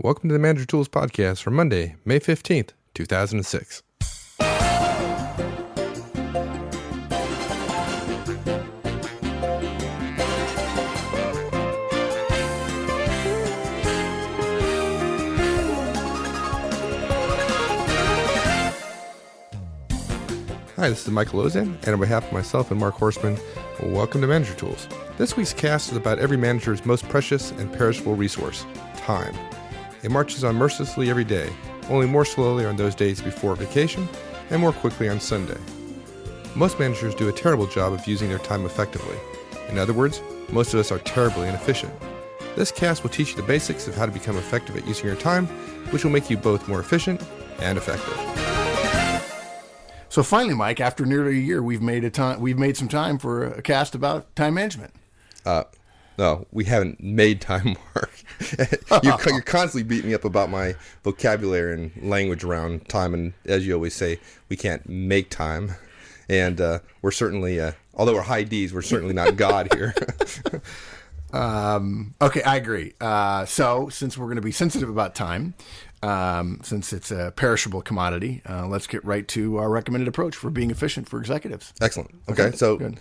Welcome to the Manager Tools Podcast for Monday, May 15th, 2006. Hi, this is Michael Ozan, and on behalf of myself and Mark Horstman, welcome to Manager Tools. This week's cast is about every manager's most precious and perishable resource, time. It marches on mercilessly every day, only more slowly on those days before vacation, and more quickly on Sunday. Most managers do a terrible job of using their time effectively. In other words, most of us are terribly inefficient. This cast will teach you the basics of how to become effective at using your time, which will make you both more efficient and effective. So finally, Mike, after nearly a year, we've made some time for a cast about time management. No, we haven't made time, Mark. You're constantly beating me up about my vocabulary and language around time, and as you always say, we can't make time. And we're certainly, although we're high D's, we're certainly not God here. Okay, I agree. So since we're going to be sensitive about time, since it's a perishable commodity, let's get right to our recommended approach for being efficient for executives. Excellent. Okay, so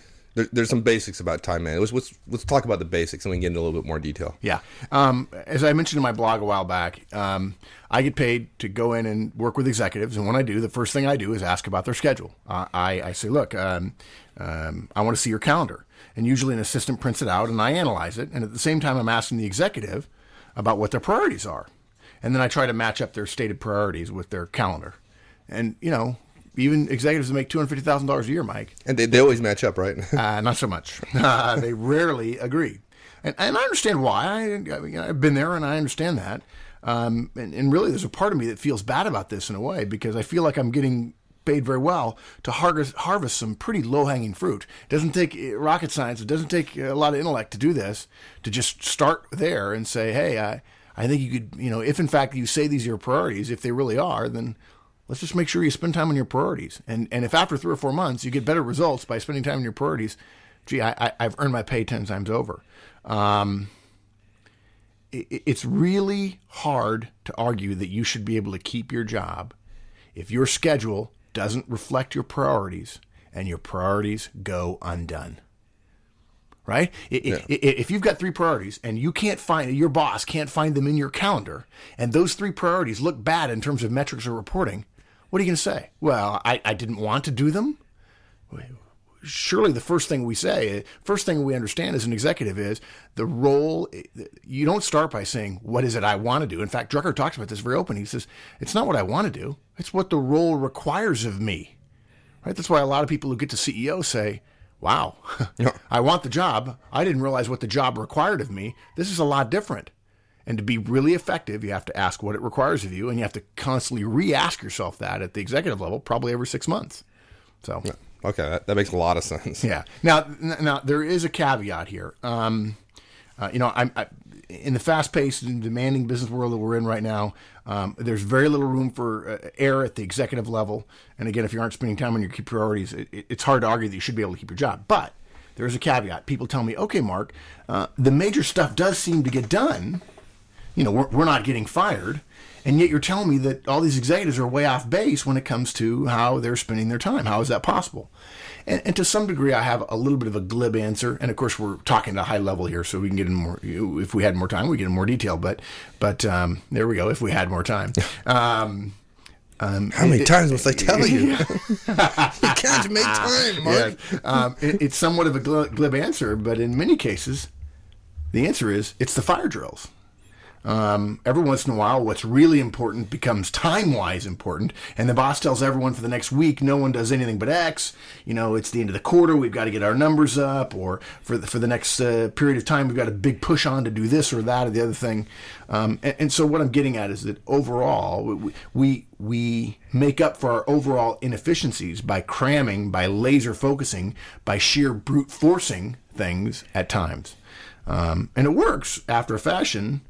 there's some basics about time management. Let's talk about the basics, and we can get into a little bit more detail. Yeah. As I mentioned in my blog a while back, I get paid to go in and work with executives, and when I do, the first thing I do is ask about their schedule. I say, look, I want to see your calendar. And usually an assistant prints it out, and I analyze it, and at the same time I'm asking the executive about what their priorities are. And then I try to match up their stated priorities with their calendar. And, you know, even executives that make $250,000 a year, Mike. And they always match up, right? Not so much. They rarely agree. And I understand why. I've been there, and I understand that. And really, there's a part of me that feels bad about this in a way, because I feel like I'm getting paid very well to harvest some pretty low-hanging fruit. It doesn't take rocket science. It doesn't take a lot of intellect to do this, to just start there and say, hey, I think you could, if in fact you say these are your priorities, if they really are, then let's just make sure you spend time on your priorities. And if after 3 or 4 months you get better results by spending time on your priorities, gee, I've earned my pay 10 times over. It's really hard to argue that you should be able to keep your job if your schedule doesn't reflect your priorities and your priorities go undone. Right? If you've got 3 priorities and your boss can't find them in your calendar, and those 3 priorities look bad in terms of metrics or reporting, what are you going to say? Well, I didn't want to do them? Surely the first thing we understand as an executive is the role. You don't start by saying, what is it I want to do? In fact, Drucker talks about this very openly. He says, it's not what I want to do. It's what the role requires of me. Right? That's why a lot of people who get to CEO say, wow, I want the job. I didn't realize what the job required of me. This is a lot different. And to be really effective, you have to ask what it requires of you, and you have to constantly re-ask yourself that at the executive level, probably every 6 months. So, okay, that makes a lot of sense. Yeah. Now there is a caveat here. I'm in the fast-paced and demanding business world that we're in right now. There's very little room for error at the executive level. And again, if you aren't spending time on your key priorities, it's hard to argue that you should be able to keep your job. But there is a caveat. People tell me, okay, Mark, the major stuff does seem to get done. We're not getting fired. And yet you're telling me that all these executives are way off base when it comes to how they're spending their time. How is that possible? And to some degree, I have a little bit of a glib answer. And of course, we're talking at a high level here, so we can get in more. If we had more time, we get in more detail. But there we go. If we had more time. How many times must I tell you? You can't make time, Mark. Yeah. It's somewhat of a glib answer, but in many cases, the answer is it's the fire drills. Every once in a while, what's really important becomes time-wise important, and the boss tells everyone for the next week, no one does anything but X. It's the end of the quarter, we've got to get our numbers up, or for the next period of time, we've got a big push on to do this or that or the other thing. And so what I'm getting at is that overall, we make up for our overall inefficiencies by cramming, by laser focusing, by sheer brute forcing things at times. And it works after a fashion.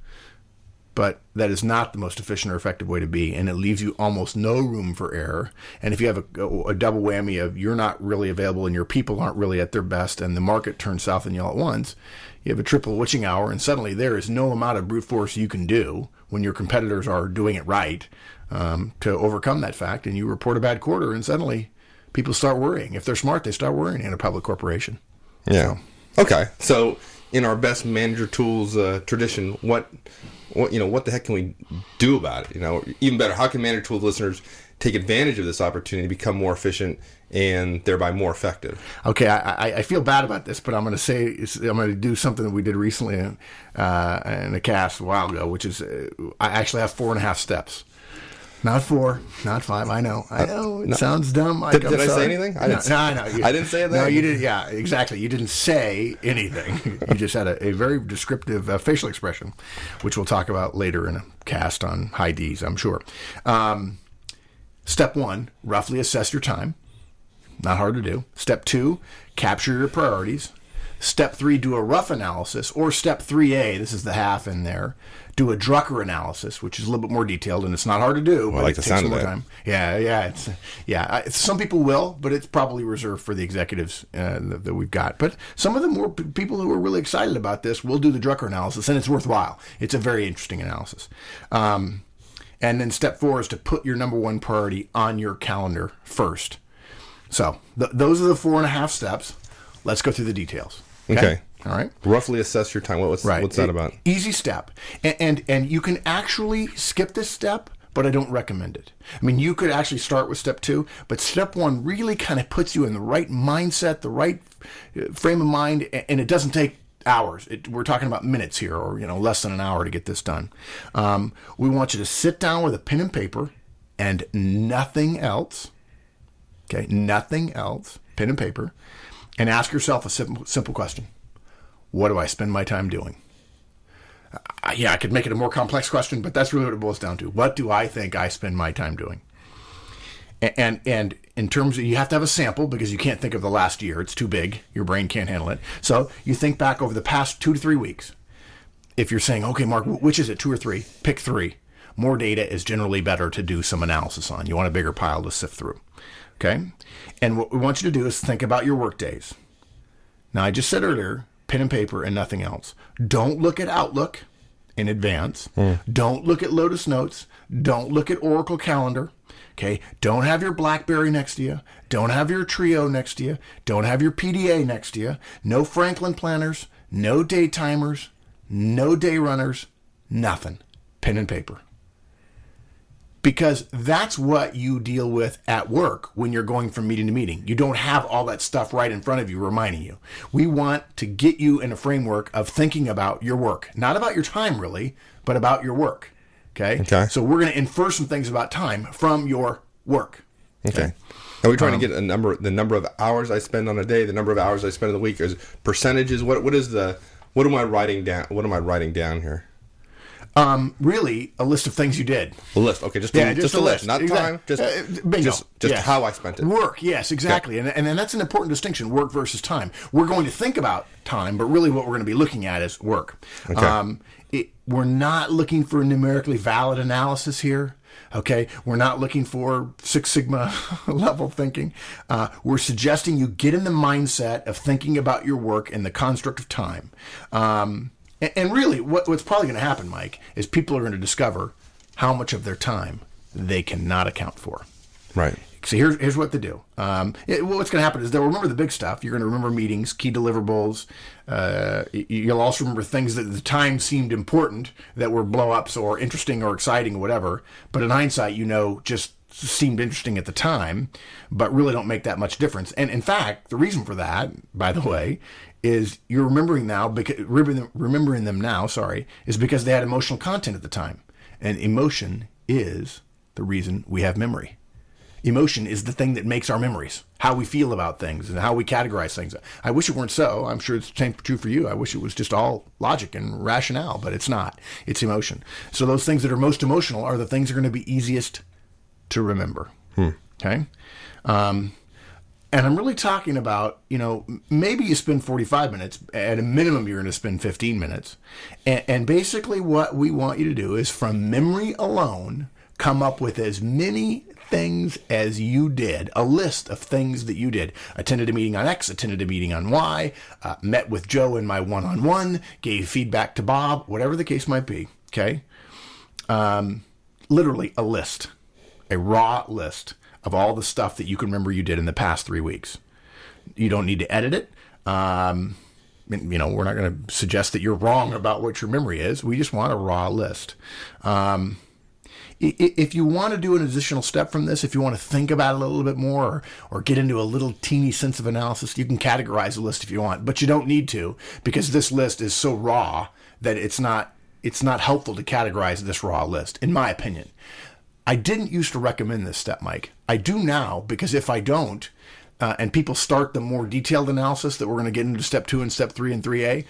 but that is not the most efficient or effective way to be, and it leaves you almost no room for error. And if you have a double whammy of you're not really available and your people aren't really at their best and the market turns south and all at once, you have a triple witching hour, and suddenly there is no amount of brute force you can do when your competitors are doing it right to overcome that fact, and you report a bad quarter, and suddenly people start worrying. If they're smart, they start worrying in a public corporation. Yeah. So. Okay. So in our best manager tools tradition, what the heck can we do about it? Even better, how can manager tools listeners take advantage of this opportunity to become more efficient and thereby more effective? Okay, I feel bad about this, but I'm going to do something that we did recently in a cast a while ago, which is I actually have 4.5 steps. Not 4, not 5. I know. It sounds dumb. Did I say anything? I didn't say anything. No, you didn't. Yeah, exactly. You didn't say anything. You just had a very descriptive facial expression, which we'll talk about later in a cast on high Ds, I'm sure. Step 1, roughly assess your time. Not hard to do. Step 2, capture your priorities. Step 3, do a rough analysis. Or step 3A, this is the half in there, do a Drucker analysis, which is a little bit more detailed, and it's not hard to do. I like the sound of that. Time. Yeah. Some people will, but it's probably reserved for the executives that we've got. But some of the more people who are really excited about this will do the Drucker analysis, and it's worthwhile. It's a very interesting analysis. And then step 4 is to put your number one priority on your calendar first. So those are the 4.5 steps. Let's go through the details. Okay. All right. Roughly assess your time. What's that about? Easy step. And you can actually skip this step, but I don't recommend it. I mean, you could actually start with step 2, but step 1 really kind of puts you in the right mindset, the right frame of mind, and it doesn't take hours. We're talking about minutes here, or less than an hour to get this done. We want you to sit down with a pen and paper and nothing else. Okay, nothing else, pen and paper, and ask yourself a simple question. What do I spend my time doing? I could make it a more complex question, but that's really what it boils down to. What do I think I spend my time doing? And in terms of, you have to have a sample because you can't think of the last year. It's too big. Your brain can't handle it. So you think back over the past 2 to 3 weeks. If you're saying, okay, Mark, which is it, 2 or 3? Pick 3. More data is generally better to do some analysis on. You want a bigger pile to sift through. Okay? And what we want you to do is think about your work days. Now, I just said earlier, pen and paper and nothing else. Don't look at Outlook in advance. Don't look at Lotus Notes. Don't look at Oracle Calendar. Okay? Don't have your BlackBerry next to you. Don't have your Trio next to you. Don't have your PDA next to you. No Franklin planners. No day timers. No day runners. Nothing. Pen and paper. Because that's what you deal with at work when you're going from meeting to meeting. You don't have all that stuff right in front of you reminding you. We want to get you in a framework of thinking about your work. Not about your time, really, but about your work. Okay? So we're going to infer some things about time from your work. Okay. Are we trying to get the number of hours I spend on a day, the number of hours I spend in the week? Is percentages? What am I writing down? What am I writing down here? Really, a list of things you did. A list, okay, just a list, not time, just how I spent it. Work, yes, exactly, okay. And that's an important distinction: work versus time. We're going to think about time, but really, what we're going to be looking at is work. Okay. We're not looking for numerically valid analysis here. Okay, we're not looking for Six Sigma level thinking. We're suggesting you get in the mindset of thinking about your work in the construct of time. And really, what's probably going to happen, Mike, is people are going to discover how much of their time they cannot account for. Right. So here's what to do. What's going to happen is they'll remember the big stuff. You're going to remember meetings, key deliverables. You'll also remember things that at the time seemed important that were blow-ups or interesting or exciting or whatever. But in hindsight, just seemed interesting at the time, but really don't make that much difference. And in fact, the reason for that, by the way, is you're remembering them now, is because they had emotional content at the time. And emotion is the reason we have memory. Emotion is the thing that makes our memories, how we feel about things and how we categorize things. I wish it weren't so. I'm sure it's the same true for you. I wish it was just all logic and rationale, but it's not. It's emotion. So those things that are most emotional are the things that are going to be easiest to remember. Okay? And I'm really talking about, maybe you spend 45 minutes. At a minimum, you're going to spend 15 minutes. And basically what we want you to do is, from memory alone, come up with as many things as you did, a list of things that you did. Attended a meeting on X, attended a meeting on Y, met with Joe in my one-on-one, gave feedback to Bob, whatever the case might be, okay? Literally a list, a raw list of all the stuff that you can remember you did in the past 3 weeks. You don't need to edit it. We're not going to suggest that you're wrong about what your memory is. We just want a raw list. If you want to do an additional step from this, if you want to think about it a little bit more or get into a little teeny sense of analysis, you can categorize the list if you want, but you don't need to, because this list is so raw that it's not helpful to categorize this raw list, in my opinion. I didn't used to recommend this step, Mike. I do now, because if I don't, and people start the more detailed analysis that we're going to get into step 2 and step 3 and 3A,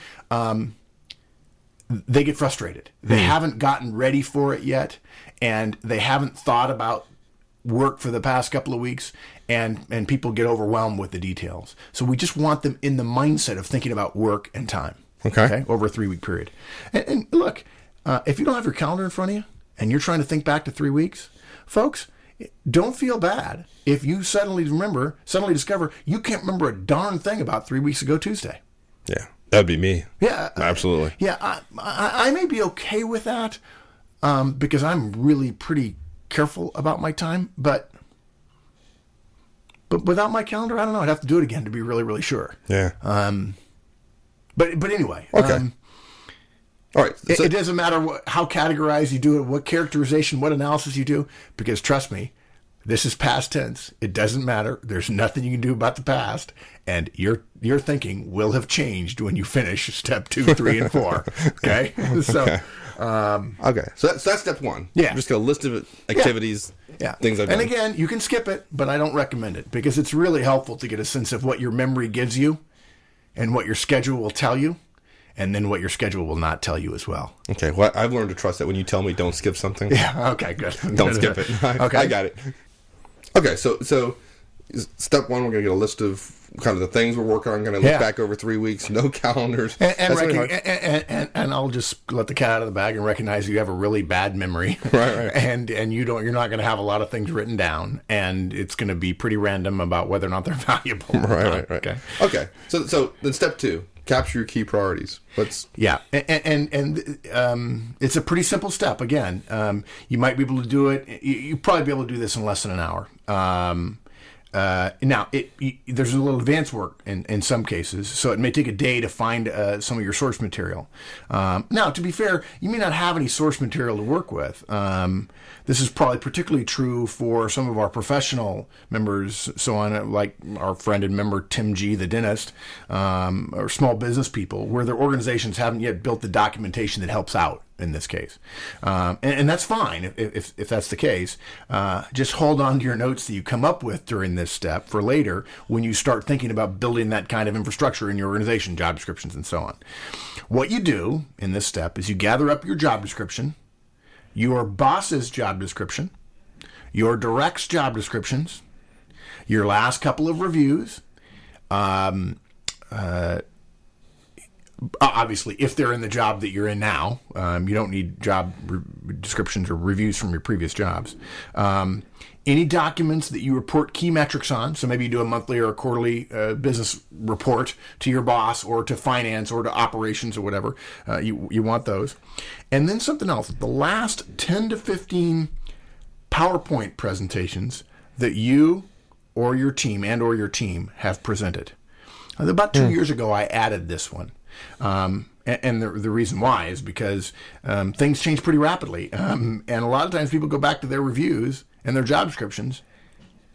they get frustrated. They haven't gotten ready for it yet, and they haven't thought about work for the past couple of weeks, and people get overwhelmed with the details. So we just want them in the mindset of thinking about work and time. Okay? Over a 3-week period. And look, if you don't have your calendar in front of you and you're trying to think back to 3 weeks, folks, don't feel bad if you suddenly discover you can't remember a darn thing about 3 weeks ago Tuesday. Yeah, that'd be me. Yeah, absolutely. Yeah, I may be okay with that because I'm really pretty careful about my time, but without my calendar, I don't know. I'd have to do it again to be really, really sure. Yeah. But anyway. Okay. All right. So it doesn't matter how categorized you do it, what characterization, what analysis you do, because trust me, this is past tense. It doesn't matter. There's nothing you can do about the past, and your thinking will have changed when you finish step 2, 3, and 4. Okay. So. Okay. So that's step 1. Yeah. I'm just got a list of activities. Yeah. Things I've done. And again, you can skip it, but I don't recommend it because it's really helpful to get a sense of what your memory gives you, and what your schedule will tell you, and then what your schedule will not tell you as well. Okay. Well, I've learned to trust that when you tell me don't skip something. Yeah. Okay. Good. Don't skip it. Okay. I got it. Okay. So step 1, we're going to get a list of kind of the things we're working on. Going to look back over 3 weeks. No calendars. And I'll just let the cat out of the bag and recognize you have a really bad memory. Right. And you're not going to have a lot of things written down, and it's going to be pretty random about whether or not they're valuable. Right. Okay. So then step 2. Capture your key priorities. And it's a pretty simple step. Again, you might be able to do it. You probably be able to do this in less than an hour. Now, there's a little advanced work in some cases, so it may take a day to find some of your source material. Now, to be fair, you may not have any source material to work with. This is probably particularly true for some of our professional members, so on, like our friend and member Tim G, the dentist, or small business people, where their organizations haven't yet built the documentation that helps out in this case. And that's fine if that's the case. Just hold on to your notes that you come up with during this step for later when you start thinking about building that kind of infrastructure in your organization, job descriptions and so on. What you do in this step is you gather up your job description, your boss's job description, your direct's job descriptions, your last couple of reviews, obviously, if they're in the job that you're in now, you don't need job descriptions or reviews from your previous jobs. Any documents that you report key metrics on, so maybe you do a monthly or a quarterly business report to your boss or to finance or to operations or whatever, you want those. And then something else, the last 10 to 15 PowerPoint presentations that you or your team have presented. About 2 years ago, I added this one. And the reason why is because things change pretty rapidly. And a lot of times people go back to their reviews and their job descriptions,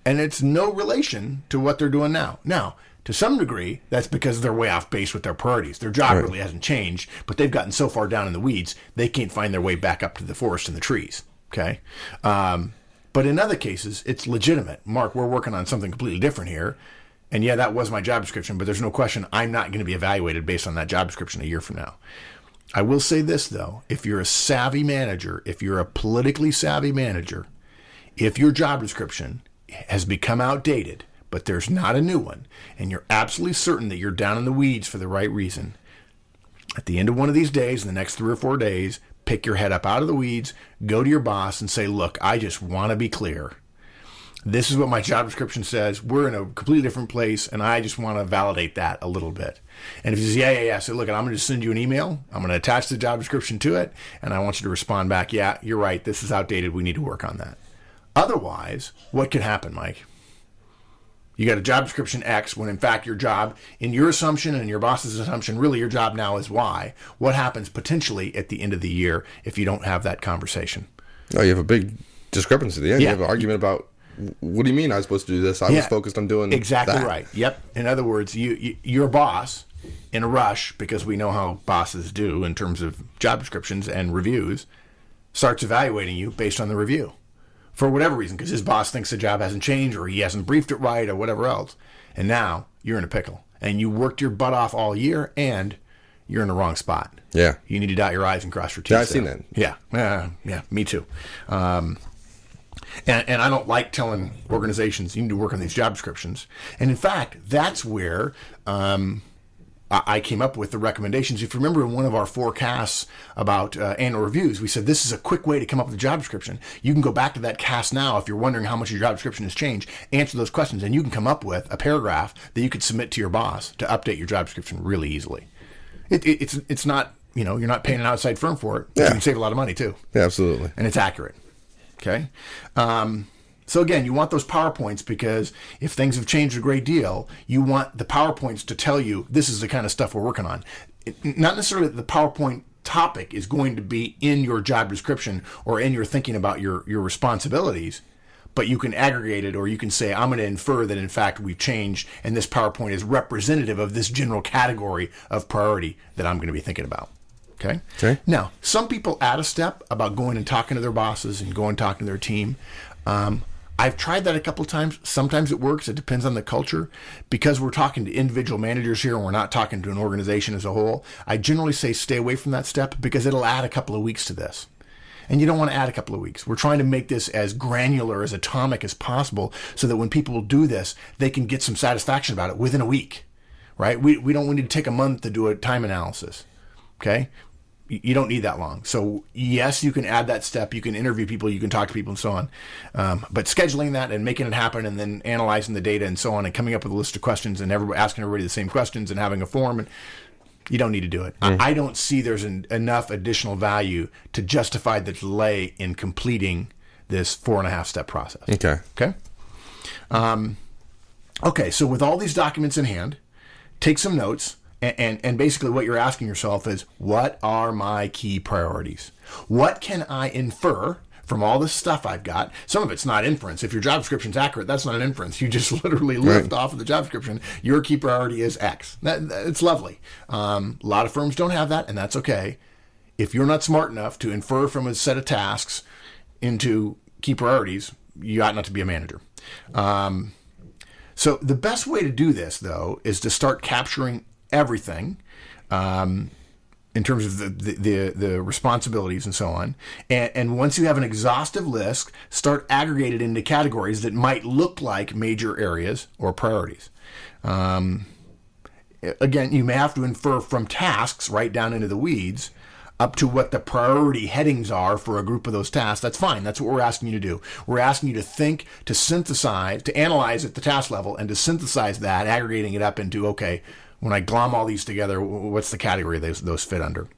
and it's no relation to what they're doing now. Now, to some degree, that's because they're way off base with their priorities. Their job really hasn't changed, but they've gotten so far down in the weeds, they can't find their way back up to the forest and the trees. Okay? But in other cases, it's legitimate. Mark, we're working on something completely different here. And yeah, that was my job description, but there's no question I'm not going to be evaluated based on that job description a year from now. I will say this, though. If you're a savvy manager, if you're a politically savvy manager, if your job description has become outdated but there's not a new one, and you're absolutely certain that you're down in the weeds for the right reason, at the end of one of these days, in the next 3 or 4 days, pick your head up out of the weeds, go to your boss and say, look, I just want to be clear. This is what my job description says. We're in a completely different place, and I just want to validate that a little bit. And if he says, yeah, so look, I'm going to send you an email. I'm going to attach the job description to it, and I want you to respond back, yeah, you're right, this is outdated. We need to work on that. Otherwise, what could happen, Mike? You got a job description X when, in fact, your job, in your assumption and your boss's assumption, really your job now is Y. What happens potentially at the end of the year if you don't have that conversation? Oh, you have a big discrepancy there. Yeah. You have an argument about, what do you mean I was supposed to do this? I was focused on doing exactly that. Right. Yep. In other words, your boss, in a rush, because we know how bosses do in terms of job descriptions and reviews, starts evaluating you based on the review. For whatever reason, because his boss thinks the job hasn't changed or he hasn't briefed it right or whatever else. And now you're in a pickle. And you worked your butt off all year and you're in the wrong spot. Yeah. You need to dot your I's and cross your T's. Yeah, I've seen that. Yeah, me too. And I don't like telling organizations you need to work on these job descriptions. And in fact, that's where I came up with the recommendations. If you remember in one of our forecasts about annual reviews, we said this is a quick way to come up with a job description. You can go back to that cast now if you're wondering how much your job description has changed, answer those questions, and you can come up with a paragraph that you could submit to your boss to update your job description really easily. It's not, you're not paying an outside firm for it. But you can save a lot of money too. Yeah, absolutely. And it's accurate. Okay? So again, you want those PowerPoints because if things have changed a great deal, you want the PowerPoints to tell you this is the kind of stuff we're working on. Not necessarily that the PowerPoint topic is going to be in your job description or in your thinking about your responsibilities, but you can aggregate it or you can say, I'm going to infer that in fact we've changed and this PowerPoint is representative of this general category of priority that I'm going to be thinking about. Okay. Now, some people add a step about going and talking to their bosses and going and talking to their team. I've tried that a couple of times. Sometimes it works. It depends on the culture. Because we're talking to individual managers here and we're not talking to an organization as a whole, I generally say stay away from that step because it'll add a couple of weeks to this. And you don't want to add a couple of weeks. We're trying to make this as granular, as atomic as possible so that when people do this, they can get some satisfaction about it within a week, right? We don't need to take a month to do a time analysis, okay? You don't need that long. So yes, you can add that step. You can interview people. You can talk to people and so on. But scheduling that and making it happen and then analyzing the data and so on and coming up with a list of questions and asking everybody the same questions and having a form, and you don't need to do it. I don't see there's enough additional value to justify the delay in completing this 4.5-step process. Okay. Okay. So with all these documents in hand, take some notes. And basically what you're asking yourself is, what are my key priorities? What can I infer from all this stuff I've got? Some of it's not inference. If your job description's accurate, that's not an inference. You just literally lift off of the job description. Your key priority is X. It's lovely. A lot of firms don't have that, and that's okay. If you're not smart enough to infer from a set of tasks into key priorities, you ought not to be a manager. So the best way to do this, though, is to start capturing everything in terms of the responsibilities and so on. And once you have an exhaustive list, start aggregated into categories that might look like major areas or priorities. Again, you may have to infer from tasks right down into the weeds up to what the priority headings are for a group of those tasks. That's fine. That's what we're asking you to do. We're asking you to think, to synthesize, to analyze at the task level and to synthesize that, aggregating it up into, okay, when I glom all these together, what's the category those fit under?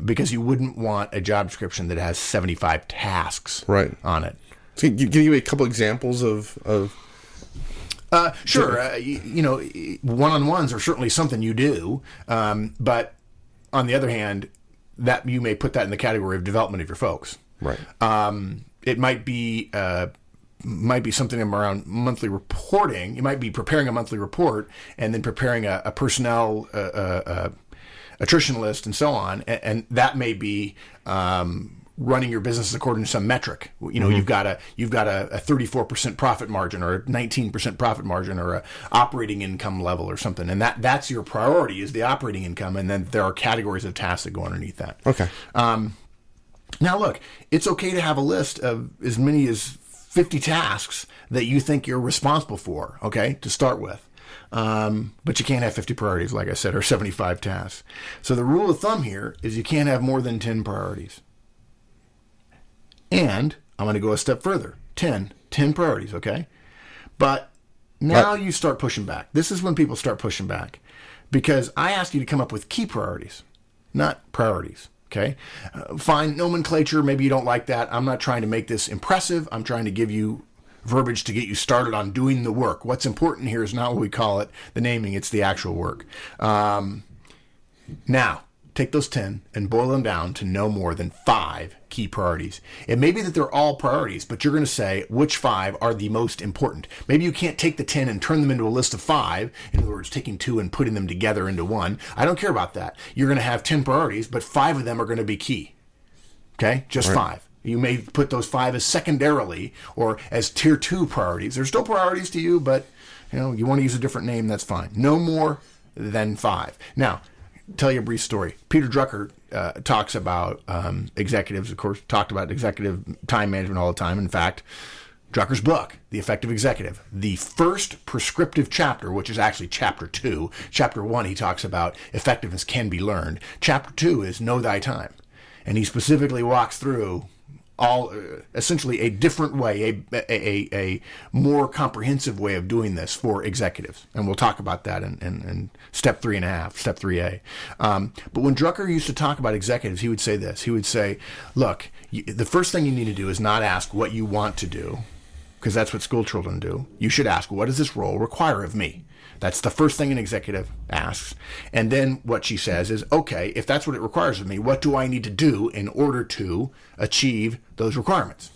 Because you wouldn't want a job description that has 75 tasks on it. So can you give me a couple examples of Sure. One-on-ones are certainly something you do. But on the other hand, that you may put that in the category of development of your folks. Right. It might be something around monthly reporting. You might be preparing a monthly report and then preparing a personnel attrition list and so on. And that may be running your business according to some metric. You've got a 34% profit margin or a 19% profit margin or a operating income level or something. And that's your priority is the operating income. And then there are categories of tasks that go underneath that. Okay. Now look, it's okay to have a list of as many as 50 tasks that you think you're responsible for, okay, to start with. But you can't have 50 priorities, like I said, or 75 tasks. So the rule of thumb here is you can't have more than 10 priorities. And I'm going to go a step further. 10 priorities, okay? But now you start pushing back. This is when people start pushing back. Because I asked you to come up with key priorities, not priorities, okay? Fine, nomenclature, maybe you don't like that. I'm not trying to make this impressive. I'm trying to give you verbiage to get you started on doing the work. What's important here is not what we call it, the naming, it's the actual work. Now, take those 10 and boil them down to no more than 5 key priorities. It may be that they're all priorities, but you're going to say which 5 are the most important. Maybe you can't take the 10 and turn them into a list of 5. In other words, taking 2 and putting them together into 1. I don't care about that. You're going to have 10 priorities, but 5 of them are going to be key. Okay? Just right. 5. You may put those 5 as secondarily or as tier 2 priorities. They're still priorities to you, but you want to use a different name, that's fine. No more than 5. Now, tell you a brief story. Peter Drucker talks about executives, of course, talked about executive time management all the time. In fact, Drucker's book, The Effective Executive, the first prescriptive chapter, which is actually chapter 2. Chapter 1, he talks about effectiveness can be learned. Chapter 2 is Know Thy Time. And he specifically walks through all essentially a different way, a more comprehensive way of doing this for executives. And we'll talk about that in step 3.5, step 3A. But when Drucker used to talk about executives, he would say this. He would say, look, the first thing you need to do is not ask what you want to do, because that's what school children do. You should ask, what does this role require of me? That's the first thing an executive asks. And then what she says is, okay, if that's what it requires of me, what do I need to do in order to achieve those requirements?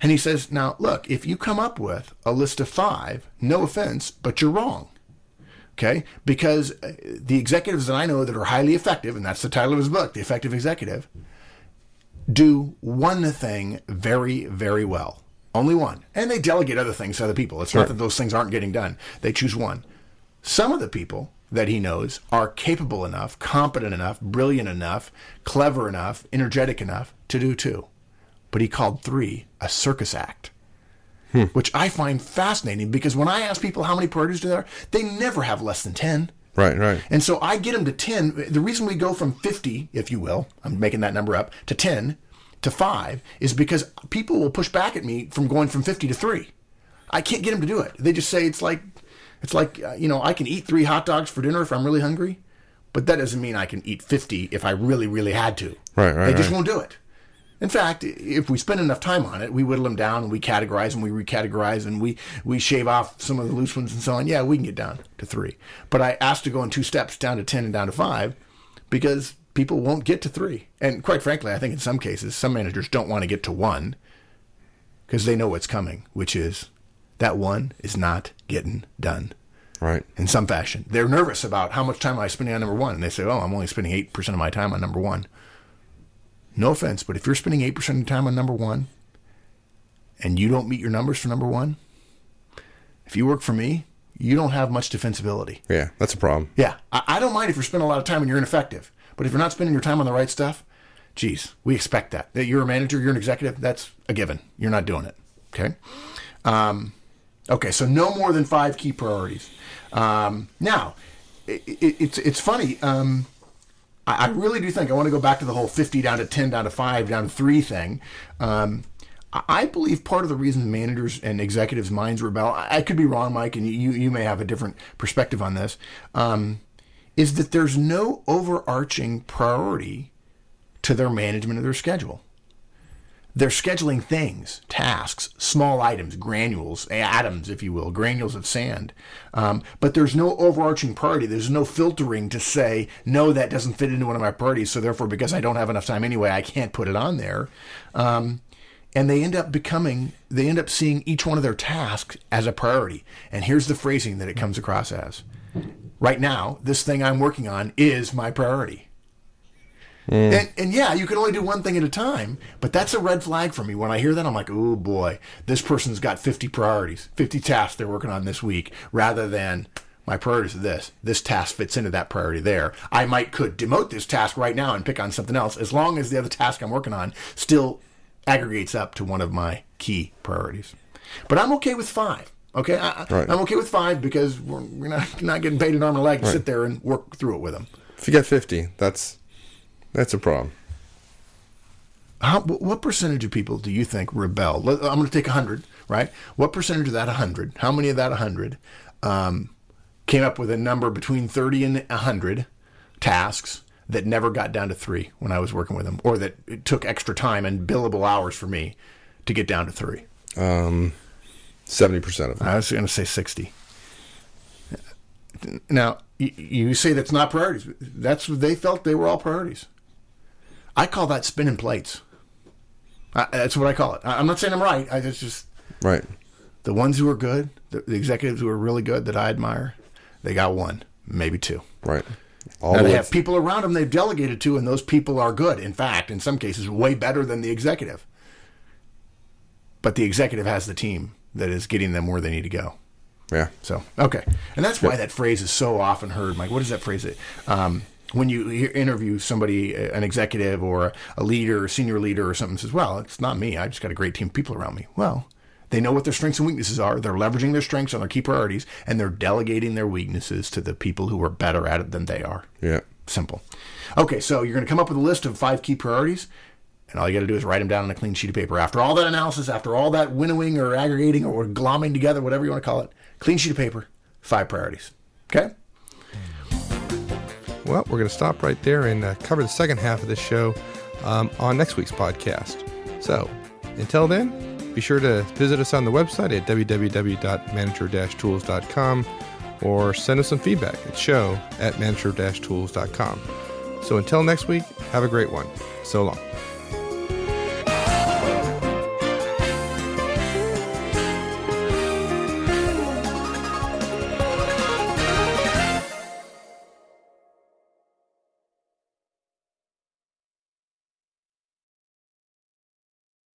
And he says, now, look, if you come up with a list of 5, no offense, but you're wrong. Okay? Because the executives that I know that are highly effective, and that's the title of his book, The Effective Executive, do one thing very, very well. Only one. And they delegate other things to other people. It's not that those things aren't getting done. They choose one. Some of the people that he knows are capable enough, competent enough, brilliant enough, clever enough, energetic enough to do 2. But he called 3 a circus act, which I find fascinating because when I ask people how many priorities do there are, they never have less than 10. Right. And so I get them to 10. The reason we go from 50, if you will, I'm making that number up, to 10 to 5 is because people will push back at me from going from 50 to 3. I can't get them to do it. They just say it's like I can eat 3 hot dogs for dinner if I'm really hungry, but that doesn't mean I can eat 50 if I really, really had to. Right. They just won't do it. In fact, if we spend enough time on it, we whittle them down and we categorize and we recategorize and we shave off some of the loose ones and so on. Yeah, we can get down to 3. But I asked to go in 2 steps down to 10 and down to 5 because people won't get to 3. And quite frankly, I think in some cases, some managers don't want to get to 1 because they know what's coming, which is that 1 is not getting done. Right. In some fashion. They're nervous about how much time am I spending on number 1. And they say, I'm only spending 8% of my time on number 1. No offense, but if you're spending 8% of your time on number 1 and you don't meet your numbers for number 1, if you work for me, you don't have much defensibility. Yeah, that's a problem. Yeah. I don't mind if you're spending a lot of time and you're ineffective. But if you're not spending your time on the right stuff, geez, we expect that. That you're a manager, you're an executive, that's a given. You're not doing it. Okay? Okay, so no more than 5 key priorities. Now, it's funny. I really do think I want to go back to the whole 50 down to 10, down to 5, down to 3 thing. I believe part of the reason managers and executives' minds rebel, I could be wrong, Mike, and you may have a different perspective on this, is that there's no overarching priority to their management of their schedule. They're scheduling things, tasks, small items, granules, atoms, if you will, granules of sand. But there's no overarching priority. There's no filtering to say, no, that doesn't fit into one of my priorities, so therefore, because I don't have enough time anyway, I can't put it on there. And they end up seeing each one of their tasks as a priority. And here's the phrasing that it comes across as. Right now, this thing I'm working on is my priority. And yeah, you can only do one thing at a time, but that's a red flag for me. When I hear that, I'm like, oh boy, this person's got 50 priorities, 50 tasks they're working on this week, rather than my priorities are this. This task fits into that priority there. I could demote this task right now and pick on something else, as long as the other task I'm working on still aggregates up to one of my key priorities. But I'm okay with 5. Okay, Right. I'm okay with 5 because we're not getting paid an arm and a leg to sit there and work through it with them. If you get 50, that's a problem. What percentage of people do you think rebel? I'm going to take 100, right? What percentage of that 100, how many of that 100 came up with a number between 30 and 100 tasks that never got down to 3 when I was working with them, or that it took extra time and billable hours for me to get down to 3? 70% of them. I was going to say 60. Now, you say that's not priorities. That's what they felt they were all priorities. I call that spinning plates. That's what I call it. I'm not saying I'm right. It's just Right. the ones who are good, the executives who are really good that I admire, they got 1, maybe 2. Right. Now they have people around them they've delegated to, and those people are good. In fact, in some cases, way better than the executive. But the executive has the team that is getting them where they need to go. Yeah. So, okay. And that's why that phrase is so often heard. Mike, what is that phrase? When you interview somebody, an executive or a leader, a senior leader or something, says, well, it's not me. I just got a great team of people around me. Well, they know what their strengths and weaknesses are. They're leveraging their strengths on their key priorities, and they're delegating their weaknesses to the people who are better at it than they are. Yeah. Simple. Okay, so you're going to come up with a list of 5 key priorities, and all you got to do is write them down on a clean sheet of paper. After all that analysis, after all that winnowing or aggregating or glomming together, whatever you want to call it, clean sheet of paper, 5 priorities. Okay? Well, we're going to stop right there and cover the second half of this show on next week's podcast. So, until then, be sure to visit us on the website at www.manager-tools.com or send us some feedback at show@manager-tools.com. So until next week, have a great one. So long.